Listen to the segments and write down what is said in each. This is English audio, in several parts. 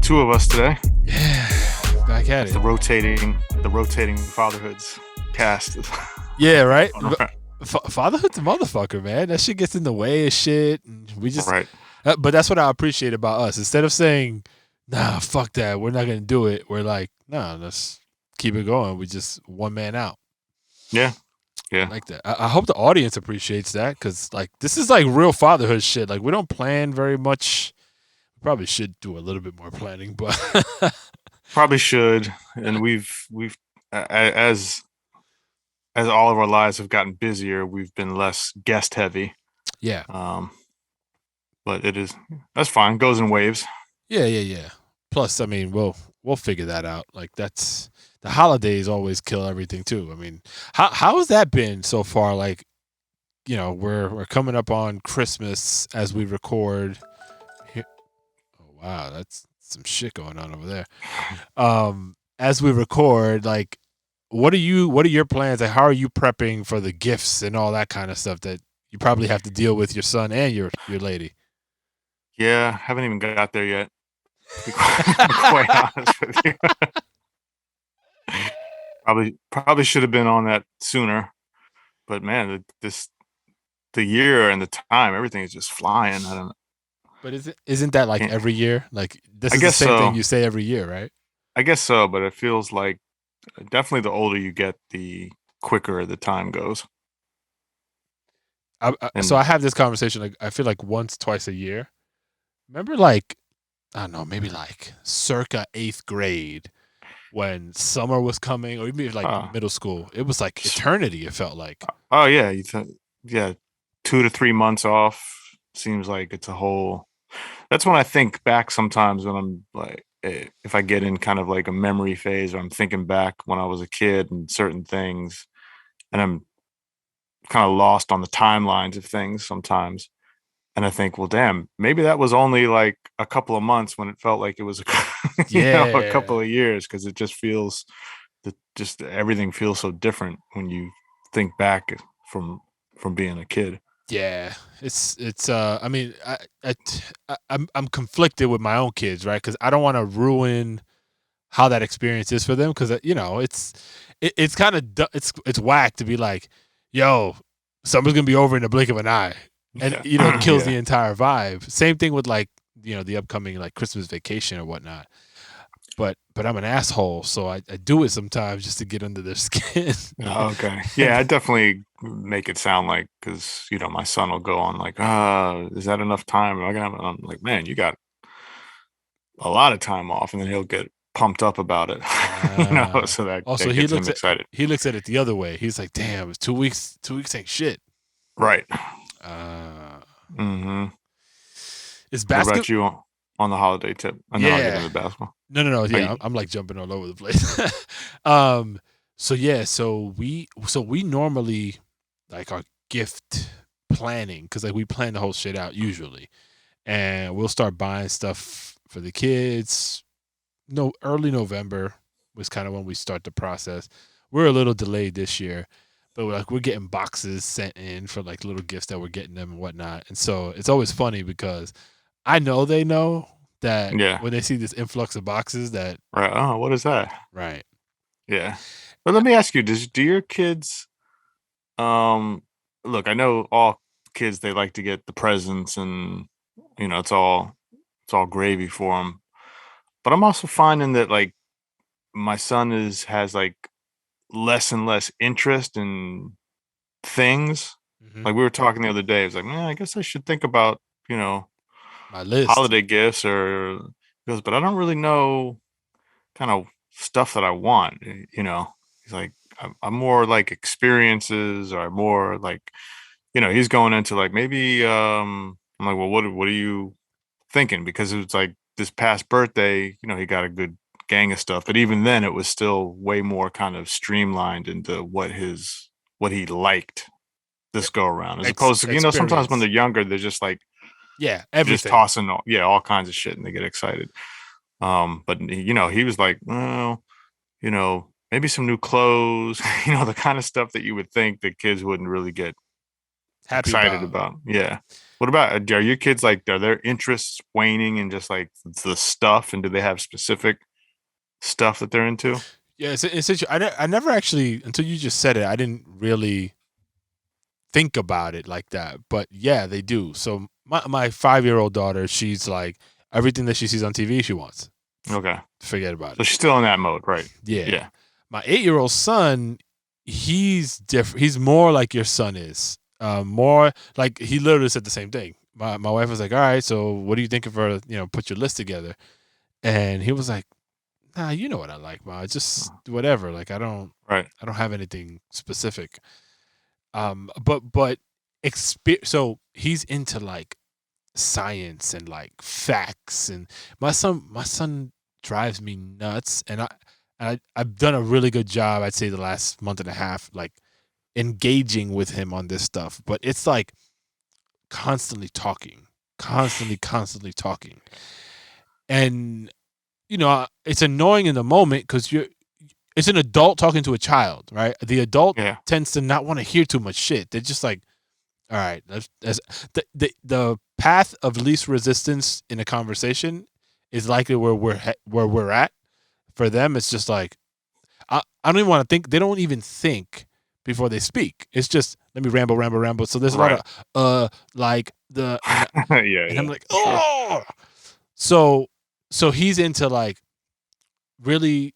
two of us today. Yeah, back at It's it. the rotating fatherhoods cast. Yeah, right. Right. Fatherhood's a motherfucker, man. That shit gets in the way of shit, and we just. Right. But that's what I appreciate about us. Instead of saying, "Nah, fuck that, we're not gonna do it," we're like, "Nah, let's keep it going." We just one man out. Yeah. I Yeah. like that. I hope the audience appreciates that because, like, this is like real fatherhood shit. Like, we don't plan very much. We probably should do a little bit more planning, but Probably should. And as all of our lives have gotten busier, we've been less guest heavy. yeah, Um, but that's fine. Goes in waves. yeah. Plus, I mean, we'll figure that out. Like, that's the holidays always kill everything too. I mean, how's that been so far? Like, we're coming up on Christmas as we record. Here. Oh wow, that's some shit going on over there. As we record, like, what are your plans? Like, how are you prepping for the gifts and all that kind of stuff that you probably have to deal with your son and your lady? Yeah, haven't even got there yet. To be quite honest with you. Probably should have been on that sooner. But man, the year and the time, everything is just flying. I don't But isn't that like can't, every year? Like, this I is the guess same thing so. you say every year, right? I guess so, but it feels like definitely the older you get, the quicker the time goes. So I And have this conversation like I feel like once, twice a year. Remember, like, I don't know, maybe like circa 8th grade when summer was coming, or even like uh, middle school. It was like eternity. It felt like. oh yeah, yeah, 2 to 3 months off seems like it's a whole. That's when I think back sometimes when I'm like, if I get in kind of like a memory phase, or I'm thinking back when I was a kid and certain things, and I'm kind of lost on the timelines of things sometimes. And I think, well, damn, maybe that was only like a couple of months when it felt like it was, a couple Yeah, of years, because it just feels that just everything feels so different when you think back from being a kid. yeah. It's. I mean, I'm conflicted with my own kids, right? Because I don't want to ruin how that experience is for them. Because it's kind of it's whack to be like, yo, summer's gonna be over in the blink of an eye, and Yeah, it kills the yeah, entire vibe. Same thing with, like, the upcoming like Christmas vacation or whatnot. But I'm an asshole, so I do it sometimes just to get under their skin. okay, yeah. And I definitely make it sound like, because my son will go on like, is that enough time? Am I gonna I'm like, man, you got a lot of time off, and then he'll get pumped up about it. So also, that gets him excited. he looks at it the other way. He's like, damn, it's 2 weeks. 2 weeks ain't shit. Right. Uh, Hmm. is What basket? about you on the holiday tip? And then I'll get Yeah. into basketball. No. Are Yeah, you, I'm like jumping all over the place. um. So yeah. So we normally like our gift planning because like we plan the whole shit out usually, and we'll start buying stuff for the kids. No, early November was kind of when we start the process. We're a little delayed this year, but we're getting boxes sent in for like little gifts that we're getting them and whatnot. And so it's always funny because I know they know that yeah. when they see this influx of boxes that Right. Oh, what is that? right. Yeah. But let me ask you, do your kids um look, I know all kids, they like to get the presents, and it's all gravy for them. But I'm also finding that, like, my son has like less and less interest in things. Hmm. Like, we were talking the other day, it's like, man, I guess I should think about, you know, My list. holiday gifts, or he goes, but I don't really know kind of stuff that I want. He's like, I'm more like experiences, or more like, he's going into like, maybe I'm like, well, what are you thinking? Because it was like this past birthday, he got a good gang of stuff, but even then it was still way more kind of streamlined into what he liked this go around, as opposed to, sometimes when Experience. they're younger, they're just like, Yeah, just everything. tossing all kinds of shit, and they get excited. But he was like, well, maybe some new clothes, the kind of stuff that you would think that kids wouldn't really get Happy excited about. about. Yeah. What about are your kids like are their interests waning in just like the stuff, and do they have specific stuff that they're into? Yeah, I never actually until you just said it. I didn't really think about it like that, but yeah, they do. So my 5 year old daughter, she's like everything that she sees on TV, she wants. Okay. Forget about So it. she's still in that mode, right? Yeah, Yeah. my 8 year old son, he's different. He's more like your son is. More like he literally said the same thing. My wife was like, "All right, so what do you think of her? Put your list together." And he was like, "Nah, you know what I like, ma. Just whatever. Like Right. I don't have anything specific." But so he's into like science and like facts, and my son drives me nuts, and I've done a really good job, I'd say, the last month and a half, like engaging with him on this stuff, but it's like constantly talking, constantly talking, and it's annoying in the moment because it's an adult talking to a child, right? The adult Yeah. tends to not want to hear too much shit. They're just like, all right, that's the path of least resistance in a conversation is likely where we're at. For them, it's just like I don't even want to think. They don't even think before they speak. It's just let me ramble, ramble, ramble. So there's a lot Right. of like the Yeah, and I'm yeah, like, for sure. oh, so he's into like really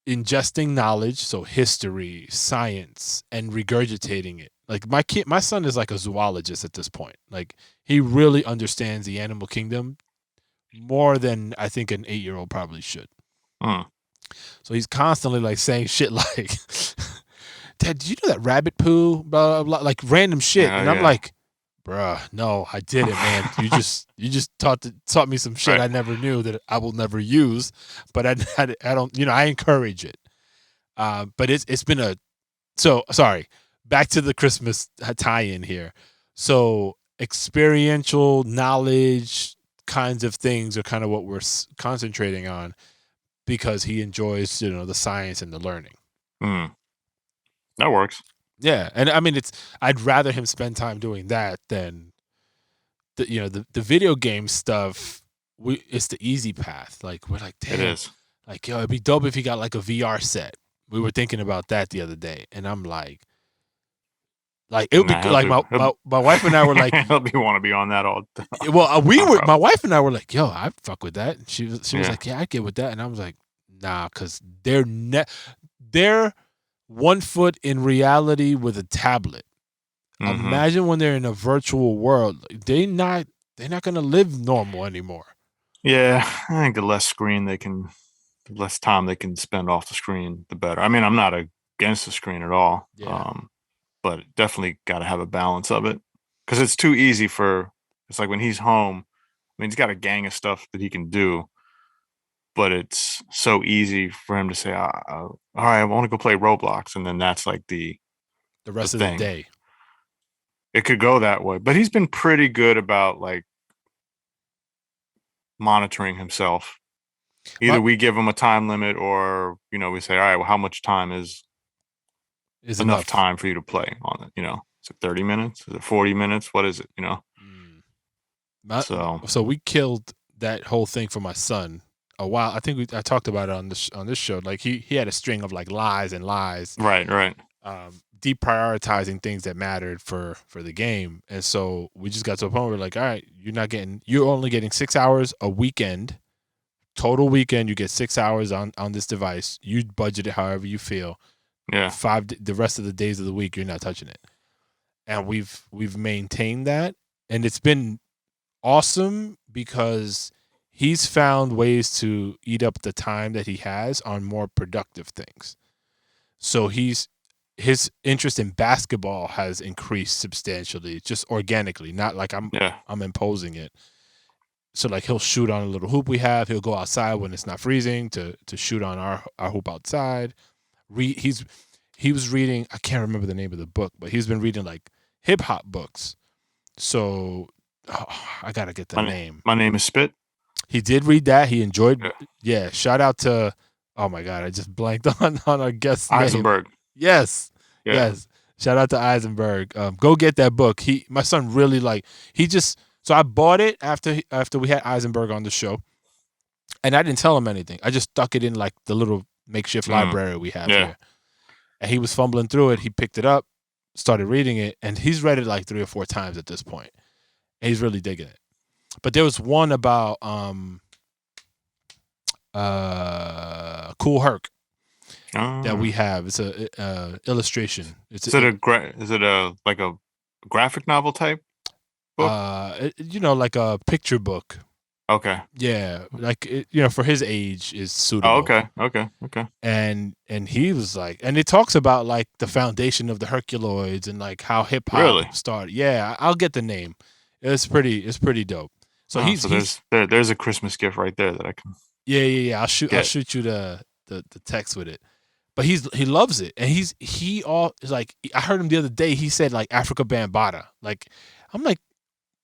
ingesting knowledge, so history, science, and regurgitating it. Like my son is like a zoologist at this point. Like he really understands the animal kingdom more than I think an 8 year old probably should. Mm. So he's constantly like saying shit like, "Dad, did you know that rabbit poo?" Blah blah blah, like random shit, Yeah, and I'm yeah. like, "Bruh, no, I didn't, man. You just taught me some shit Right. I never knew that I will never use, but I don't I encourage it." But it's been a so sorry. Back to the Christmas tie-in here. So experiential knowledge kinds of things are kind of what we're concentrating on because he enjoys the science and the learning. Mm. That works. Yeah, and I mean I'd rather him spend time doing that than the video game stuff. It's the easy path. Like we're like, It damn, is. like yo, it'd be dope if he got like a VR set. We were thinking about that the other day, and I'm like it would be Nah, like my wife and I were like, he'll be want to be on that all the time. well, we No were my problem. wife and I were like, yo, I fuck with that. And she was Yeah. like, yeah, I get with that, and I was like, nah, because they're 1 foot in reality with a tablet. Hmm. Imagine when they're in a virtual world. They're not gonna live normal anymore. Yeah, I think the less time they can spend off the screen, the better. I mean, I'm not against the screen at all, Yeah. but definitely got to have a balance of it because it's too easy for. It's like when he's home. I mean, he's got a gang of stuff that he can do, but it's so easy for him to say, "All right, I want to go play Roblox," and then that's like The the rest of the thing. day. It could go that way, but he's been pretty good about like monitoring himself. My Either we give him a time limit, or we say, "All right, well, how much time is is enough enough. time for you to play on it?" Is it 30 minutes? Is it 40 minutes? What is it? Mm. My, So so we killed that whole thing for my son a while. I think I talked about it on this show. Like he had a string of like lies and lies, right, right. deprioritizing things that mattered for the game. And so we just got to a point where we're like, all right, you're only getting 6 hours a weekend, total weekend. You get 6 hours on this device. You budget it however you feel. Yeah. The rest of the days of the week, you're not touching it. And we've maintained that, and it's been awesome because he's found ways to eat up the time that he has on more productive things. So his interest in basketball has increased substantially, just organically, not like Yeah. I'm imposing it. So like he'll shoot on a little hoop we have. He'll go outside when it's not freezing to shoot on our hoop outside. He was reading, I can't remember the name of the book, but he's been reading like hip hop books. So I gotta get the My name. my name is Spit. He did read that. He Yeah. enjoyed. Yeah. Shout out to. Oh my god, I just blanked on our guest name. Eisenberg. Yes, Yeah. yes. Shout out to Eisenberg. Go get that book. My son really like. He just so I bought it after we had Eisenberg on the show, and I didn't tell him anything. I just stuck it in like the little makeshift Mm, library we have yeah. here, and he was fumbling through it. He picked it up, started reading it, and he's read it like 3 or 4 times at this point. And he's really digging it. But there was one about Cool Herc that Oh. we have. It's a illustration. Is it a like a graphic novel type book? like a picture book. Okay. Yeah, like for his age is Oh, suitable. okay. Okay. Okay. And he was like, and it talks about like the foundation of the Herculoids and like how hip hop Really? started. Yeah, I'll get the name. It's pretty dope. So Oh, he's so he's there's a Christmas gift right there that I can yeah. I'll get. shoot you the text with it. But he loves it, and he all is like, I heard him the other day. He said like Africa Bambaataa. Like I'm like,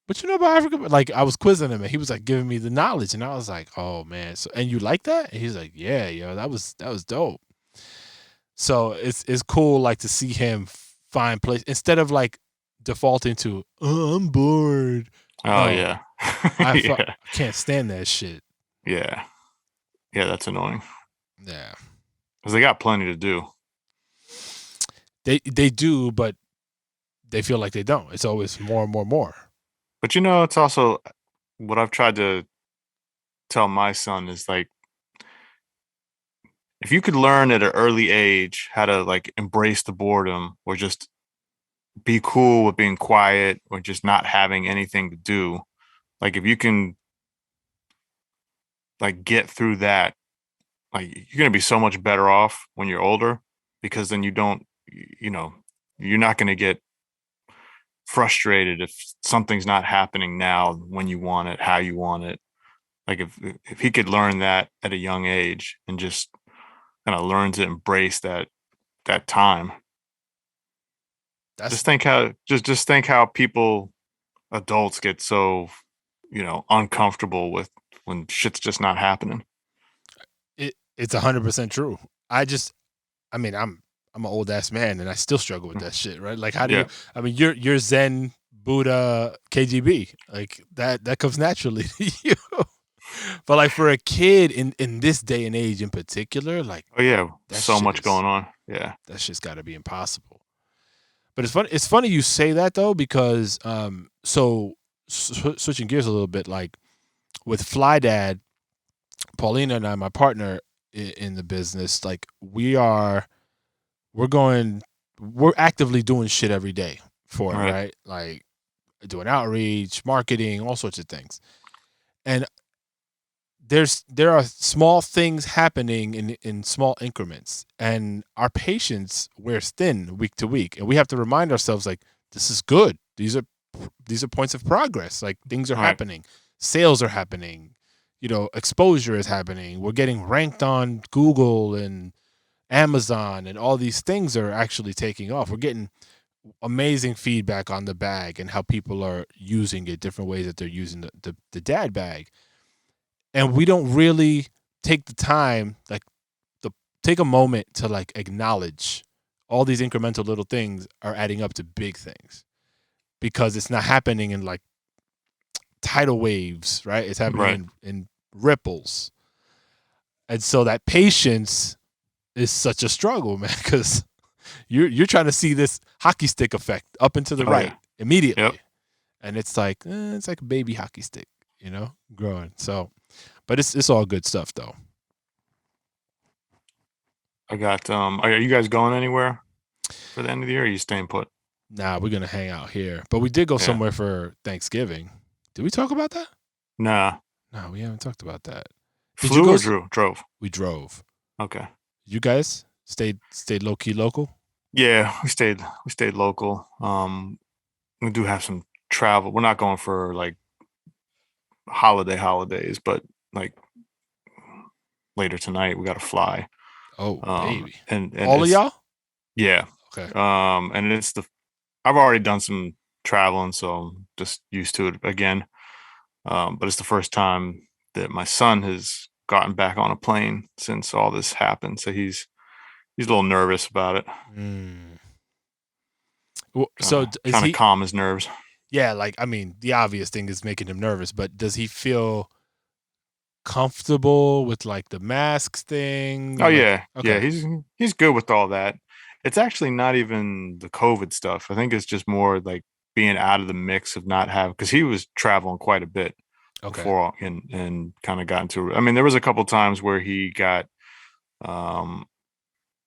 what you know about Africa? Like I was quizzing him, and he was like giving me the knowledge, and I was like, oh man. So and you like that? And he's like, yeah, yo, that was dope. So it's cool like to see him find place instead of like defaulting to, oh, I'm bored. Oh No, yeah. I Yeah. can't stand that shit. Yeah. Yeah, that's annoying. Yeah, Because they got plenty to do. they do, but they feel like they don't. It's always more and more and more. But it's also what I've tried to tell my son is like if you could learn at an early age how to like embrace the boredom or just be cool with being quiet or just not having anything to do, like if you can like get through that, like you're gonna be so much better off when you're older because then you don't, you know, you're not gonna get frustrated if something's not happening now when you want it, how you want it. Like if he could learn that at a young age and just kind of learn to embrace that time. That's Just think how people adults get so, uncomfortable with when shit's just not happening. it. It's 100% true. I mean, I'm an old ass man, and I still struggle with that shit, right? Like, how do you? Yeah. I mean, you're Zen, Buddha, KGB, like that comes naturally to you. But like for a kid in this day and age in particular, like Oh yeah. that So shit much is going on. Yeah. that shit's got to be impossible. But it's funny. It's funny you say that though, because switching gears a little bit, like with Fly Dad, Paulina and I, my partner in the business, like we're going, we're actively doing shit every day for All it, right. right? Like doing outreach, marketing, all sorts of things. And there are small things happening in small increments, and our patience wears thin week to week, and we have to remind ourselves like this is good. These are points of progress. Like things are All right. happening, sales are happening, exposure is happening. We're getting ranked on Google and Amazon, and all these things are actually taking off. We're getting amazing feedback on the bag and how people are using it, different ways that they're using the dad bag. And we don't really take the time, like the take a moment to like acknowledge all these incremental little things are adding up to big things because it's not happening in like tidal waves, right? It's happening Right. in ripples. And so that patience is such a struggle, man, because you're trying to see this hockey stick effect up and to the Oh yeah. right Yep. immediately, and it's like a baby hockey stick, growing. So, but it's all good stuff though. I got are you guys going anywhere for the end of the year? Or are you staying put? Nah, we're gonna hang out here, but we did go Yeah. somewhere for Thanksgiving. Did we talk about that? Nah. No, we haven't talked about that. Did you Flew go? or drove? We drove. Okay. You guys stayed low key local. Yeah, we stayed local. We do have some travel. We're not going for like holidays, but like later tonight we got to fly. Oh baby, And all of it's y'all. yeah. Okay. And it's the I've already done some traveling, so I'm just used to it again. But it's the first time that my son has gotten back on a plane since all this happened, so he's a little nervous about it. Mm. So is trying to he? calm his nerves. Yeah, like I mean, the obvious thing is making him nervous, but does he feel comfortable with like the masks thing Oh and like yeah, yeah, okay, he's good with all that. It's actually not even the COVID stuff. I think it's just more like being out of the mix of not having because he was traveling quite a bit okay, before and kind of got into. I mean, there was a couple times where he got um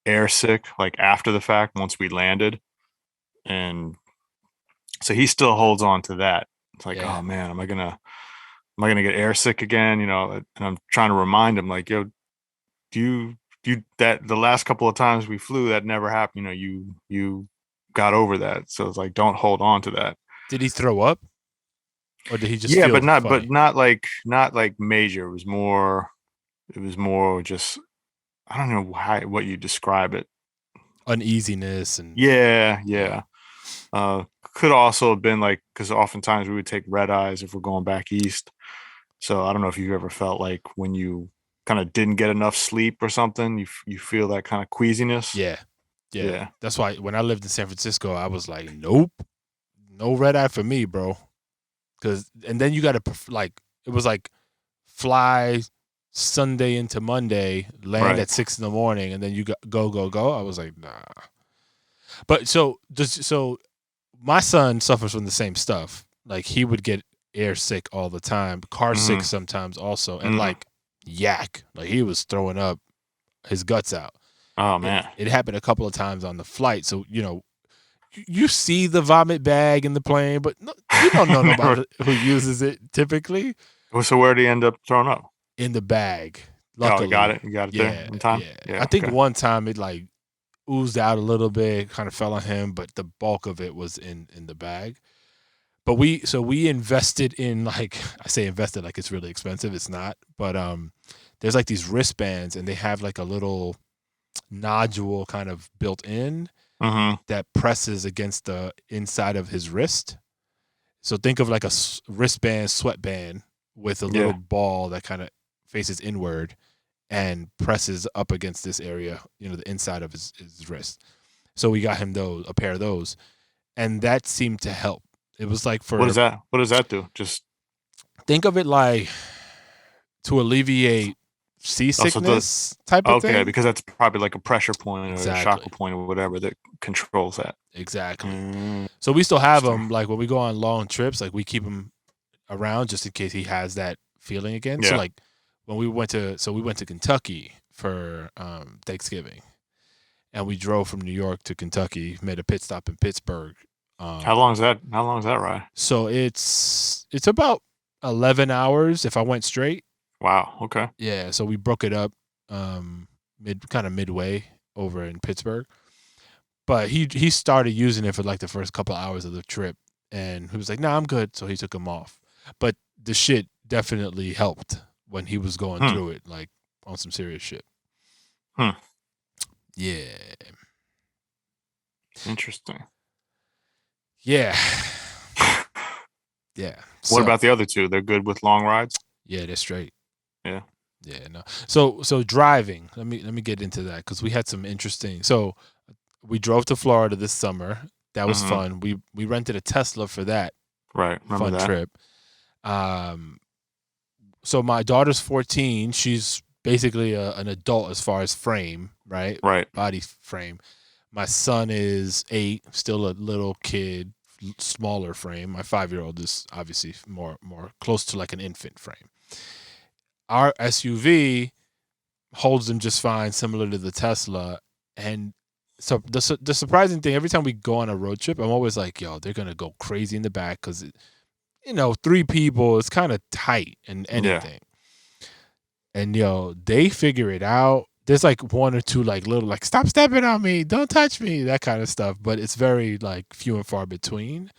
air sick like after the fact once we landed, and so he still holds on to that. It's like, yeah. oh man, am I gonna get air sick again? You know, and I'm trying to remind him like, yo, do you that the last couple of times we flew that never happened. You know, you got over that. So it's like don't hold on to that. Did he throw up or did he just Yeah, feel but funny, not like major. It was more just I don't know how what you describe it. uneasiness and Yeah, yeah, yeah. Could also have been like because oftentimes we would take red eyes if we're going back east. So I don't know if you ever felt like when you kind of didn't get enough sleep or something, you feel that kind of queasiness. yeah, yeah. Yeah. That's why when I lived in San Francisco, I was like, nope, no red eye for me, bro. Cause and then you got to like it was like fly Sunday into Monday, land Right. at 6 in the morning, and then you go. I was like, nah. But so my son suffers from the same stuff. Like he would get air sick all the time, car sick Hmm. sometimes also, and Hmm. like yak, like he was throwing up his guts out. Oh It man. it happened a couple of times on the flight, so you see the vomit bag in the plane, but no, you don't know Never. nobody who uses it typically So where did he end up throwing up? in the bag. Oh, you got Luckily, it. You got it there yeah, in time. yeah. I Yeah. think Okay. one time it like oozed out a little bit, kind of fell on him, but the bulk of it was in the bag. But we invested in like I say invested like it's really expensive. It's not, but there's like these wristbands and they have like a little nodule kind of built in Hmm. that presses against the inside of his wrist. So think of like a wristband sweatband with a little Yeah. ball that kind of faces inward and presses up against this area, the inside of his wrist. So we got him a pair of those, and that seemed to help. It was like What for does that? What does that do? Just think of it like to alleviate also the seasickness type of okay thing. because that's probably like a pressure point or a shock Exactly. point or whatever that controls that. Exactly. Mm, So we still have interesting. him like when we go on long trips, like we keep him around just in case he has that feeling again. So Yeah. like when we went to Kentucky for Thanksgiving and we drove from New York to Kentucky, made a pit stop in Pittsburgh. How Um long is that? How long is that ride? so it's about 11 hours if I went straight. Wow. Okay. Yeah, so we broke it up midway over in Pittsburgh. But he started using it for like the first couple hours of the trip and he was like, "Nah, I'm good." So he took him off. But the shit definitely helped when he was going Hmm. through it like on some serious shit. Hmm. Yeah. Interesting. Yeah. Yeah. What So, about the other two? They're good with long rides? yeah, that's straight. Yeah. Yeah, no. So driving. Let me get into that cuz we had some interesting. So we drove to Florida this summer. That was Hmm. fun. We rented a Tesla for that Right. Remember fun that? trip. Um, so my daughter's 14. She's basically an adult as far as frame, right? Right. Body frame. My son is 8, still a little kid, smaller frame. My 5-year-old is obviously more close to like an infant frame. Our SUV holds them just fine, similar to the Tesla. And so the surprising thing, every time we go on a road trip, I'm always like, yo, they're gonna go crazy in the back because 3 people is kind of tight and Yeah. anything. And they figure it out. There's like one or two like little like stop stepping on me, don't touch me, that kind of stuff. But it's very like few and far between.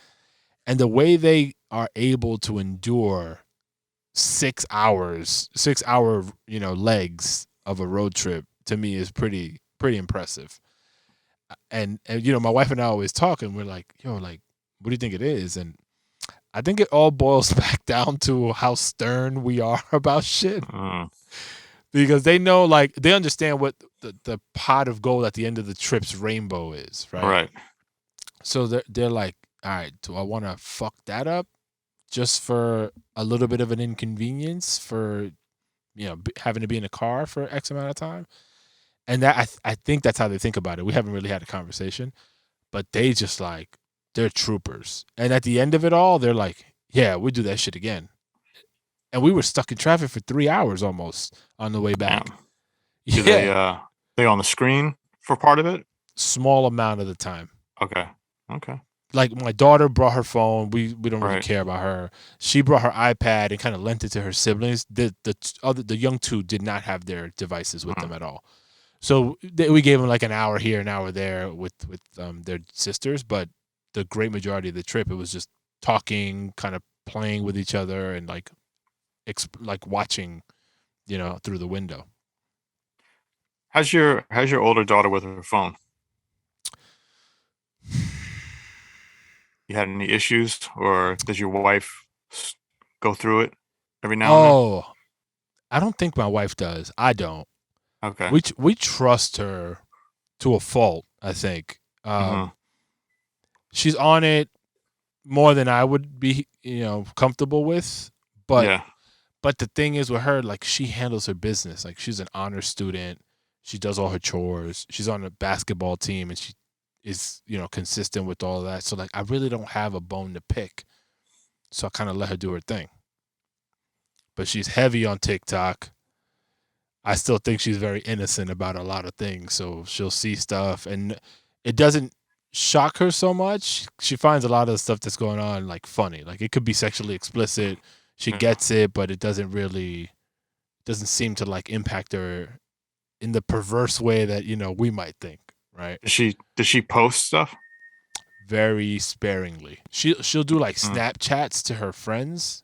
And the way they are able to endure 6 hours, 6 hour, legs of a road trip to me is pretty impressive. And my wife and I always talk and we're like, yo, like, what do you think it is? And I think it all boils back down to how stern we are about shit. Mm, Because they know, like, they understand what the pot of gold at the end of the trip's rainbow is, right? right. So they're like, all right, do I want to fuck that up just for a little bit of an inconvenience for having to be in a car for X amount of time? And that I think that's how they think about it. We haven't really had a conversation, but they just like they're troopers. And at the end of it all, they're like, yeah, we do that shit again. And we were stuck in traffic for 3 hours almost on the way back. Damn. Do Yeah, they on the screen for part of it? small amount of the time. Okay. Okay. Like my daughter brought her phone. We don't really Right. care about her. She brought her iPad and kind of lent it to her siblings. The young two did not have their devices with Mm. them at all. So we gave them like an hour here, an hour there with their sisters. But the great majority of the trip, it was just talking, kind of playing with each other, and like watching, through the window. How's your older daughter with her phone? You had any issues, or does your wife go through it every now and then? Oh, I don't think my wife does. I don't. Okay. We trust her to a fault. I think Mm-hmm. she's on it more than I would be, comfortable with. But Yeah. but the thing is with her, like she handles her business. Like she's an honor student. She does all her chores. She's on a basketball team, and she is consistent with all of that. So like I really don't have a bone to pick. So I kind of let her do her thing. But she's heavy on TikTok. I still think she's very innocent about a lot of things. So she'll see stuff and it doesn't shock her so much. She finds a lot of the stuff that's going on like funny. Like it could be sexually explicit. She Yeah. gets it, but it doesn't seem to like impact her in the perverse way that, we might think, right? Does she post stuff? Very sparingly. She'll do like Mm. Snapchats to her friends,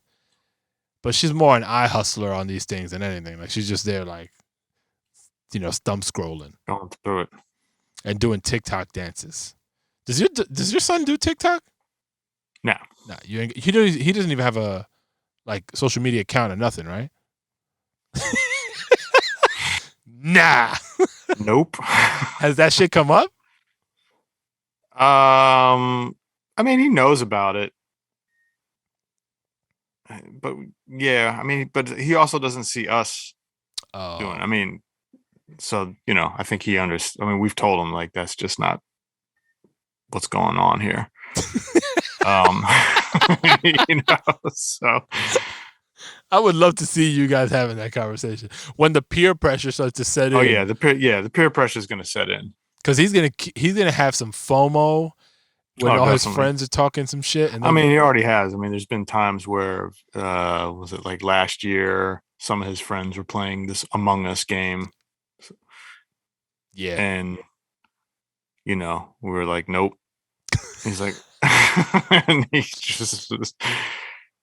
but she's more an eye hustler on these things than anything. Like she's just there like, thumb scrolling Going through it. and doing TikTok dances. Does your son do TikTok? No. No, he doesn't even have a like social media account or nothing, right? Nah. Nope. Has that shit come up? I mean, he knows about it, but yeah, I mean, but he also doesn't see us doing it. Oh. I mean, so I think he understands. I mean, we've told him like that's just not what's going on here. Um, so I would love to see you guys having that conversation when the peer pressure starts to set oh yeah, in, the peer pressure is going to set in. because he's gonna have some FOMO when Oh, all his definitely. friends are talking some shit, and I then mean, he already has. I mean, there's been times where was it like last year? Some of his friends were playing this Among Us game, yeah, and we were like, nope. He's like, and he just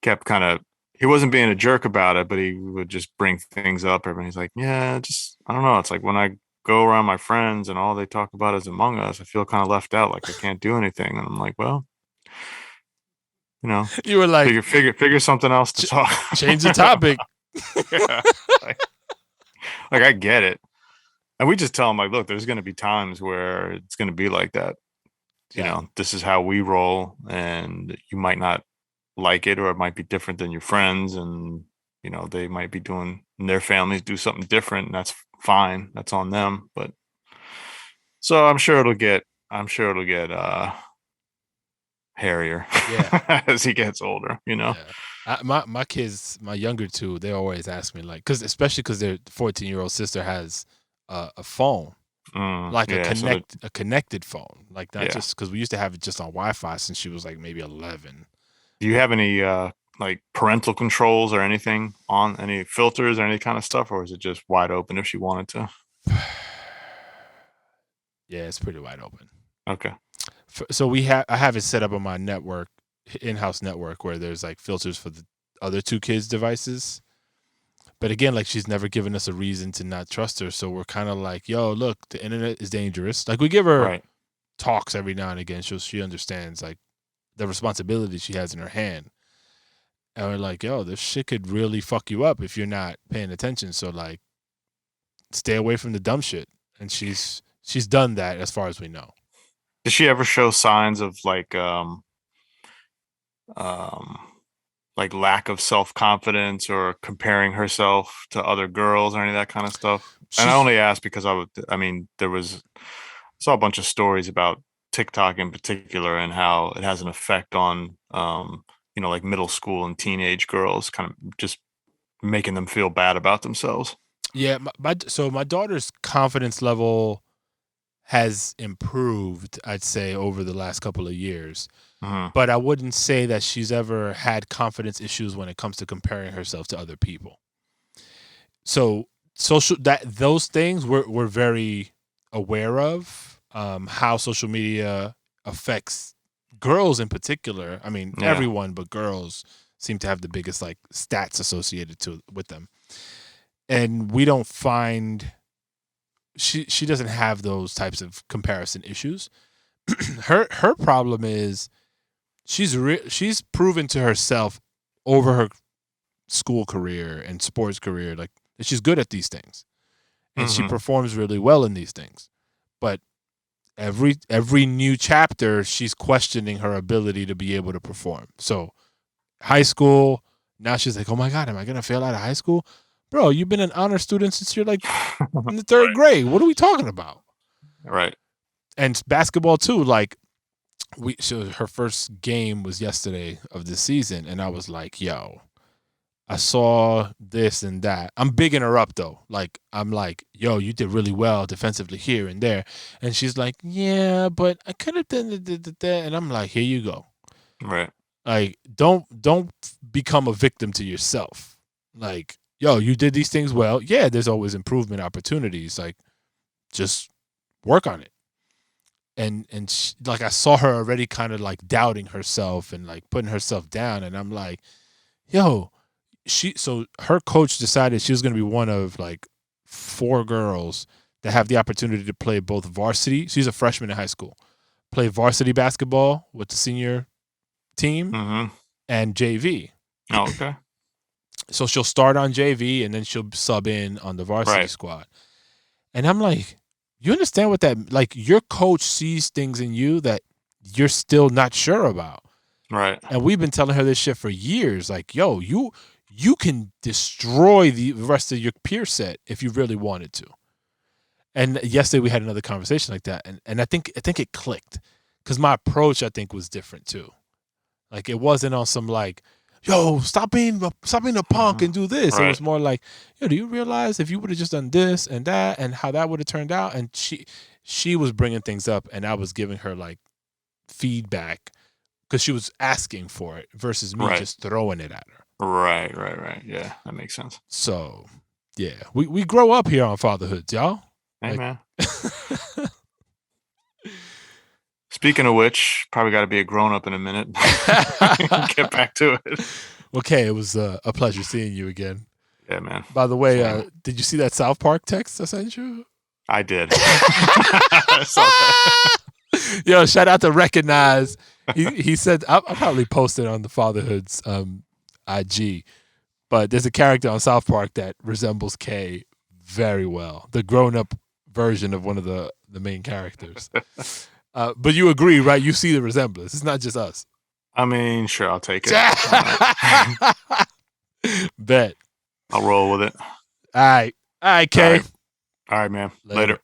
kept kind of. He wasn't being a jerk about it, but he would just bring things up. And he's like, yeah, just I don't know. It's like when I go around my friends and all they talk about is Among Us, I feel kind of left out, like I can't do anything. And I'm like, well, you know, you were like, figure something else to talk. change the topic. Yeah, like, I get it, and we just tell him like, look, there's going to be times where it's going to be like that. Yeah, This is how we roll, and you might not like it, or it might be different than your friends, and they might be doing and their families do something different, and that's fine. That's on them. But so I'm sure it'll get hairier yeah, as he gets older. yeah. My kids, my younger two, they always ask me like, especially because their 14-year-old sister has a phone, like a Yeah, so that connected phone, like not yeah. just because we used to have it just on Wi-Fi since she was like maybe 11. Do you have any like parental controls or anything on any filters or any kind of stuff, or is it just wide open if she wanted to? Yeah, it's pretty wide open. Okay. So I have it set up on my network, in-house network, where there's like filters for the other two kids' devices. But again, like she's never given us a reason to not trust her, so we're kind of like, yo, look, the internet is dangerous. Like we give her Right. talks every now and again, so she understands like the responsibility she has in her hand. And we're like, yo, this shit could really fuck you up if you're not paying attention. So like, stay away from the dumb shit. And she's done that as far as we know. Did she ever show signs of um like lack of self-confidence or comparing herself to other girls or any of that kind of stuff? And I She's only asked because I mean, I saw a bunch of stories about TikTok in particular and how it has an effect on, like middle school and teenage girls, kind of just making them feel bad about themselves. yeah, so my daughter's confidence level has improved, I'd say, over the last couple of years. Hmm. But I wouldn't say that she's ever had confidence issues when it comes to comparing herself to other people. So social that those things we're very aware of, how social media affects girls in particular. I mean, Yeah. everyone but girls seem to have the biggest like stats associated to with them. And we don't find she doesn't have those types of comparison issues. Her problem is she's proven to herself over her school career and sports career like that she's good at these things and she Hmm. performs really well in these things. But every new chapter she's questioning her ability to be able to perform. So high school, now she's like, "Oh my god, am I going to fail out of high school?" Bro, you've been an honor student since you're like in the 3rd Right. grade. What are we talking about? Right. And basketball too, like so her first game was yesterday of the season and I was like, "Yo, I saw this and that." I'm bigging her up though. Like I'm like, "Yo, you did really well defensively here and there." And she's like, "Yeah, but I could have done that." And I'm like, "Here you go. Right. Like don't become a victim to yourself. Like, yo, you did these things well. Yeah, there's always improvement opportunities. Like just work on it." And like I saw her already kind of like doubting herself and like putting herself down and I'm like, "Yo, so her coach decided she was going to be one of like 4 girls that have the opportunity to play both varsity. She's a freshman in high school. Play varsity basketball with the senior team Hmm. and JV. Oh, okay. So she'll start on JV and then she'll sub in on the varsity Right. squad. And I'm like, you understand what that like your coach sees things in you that you're still not sure about. Right. And we've been telling her this shit for years. Like, yo, you can destroy the rest of your peer set if you really wanted to. And yesterday we had another conversation like that, and I think it clicked because my approach I think was different too. Like it wasn't on some like, yo, stop being a punk Hmm. and do this. It Right. was more like, yo, do you realize if you would have just done this and that and how that would have turned out? And she was bringing things up, and I was giving her like feedback because she was asking for it versus me Right. just throwing it at her. Right. Right. Right. Yeah, that makes sense. So yeah, we grow up here on fatherhood, y'all. Hey, Like, man. Speaking of which, probably got to be a grown up in a minute. Get back to it. okay, it was a pleasure seeing you again. Yeah, man. By the way, Same. did you see that South Park text I sent you? I did. I saw that. Yo, shout out to Recognize. He said I'll probably post it on the Fatherhood's IG, but there's a character on South Park that resembles Kay very well. The grown up version of one of the main characters. But you agree, right? You see the resemblance. It's not just us. I mean, sure, I'll take it. Why not? Bet. I'll roll with it. All right. All right, All Kay. right. All right, man. Later. Later.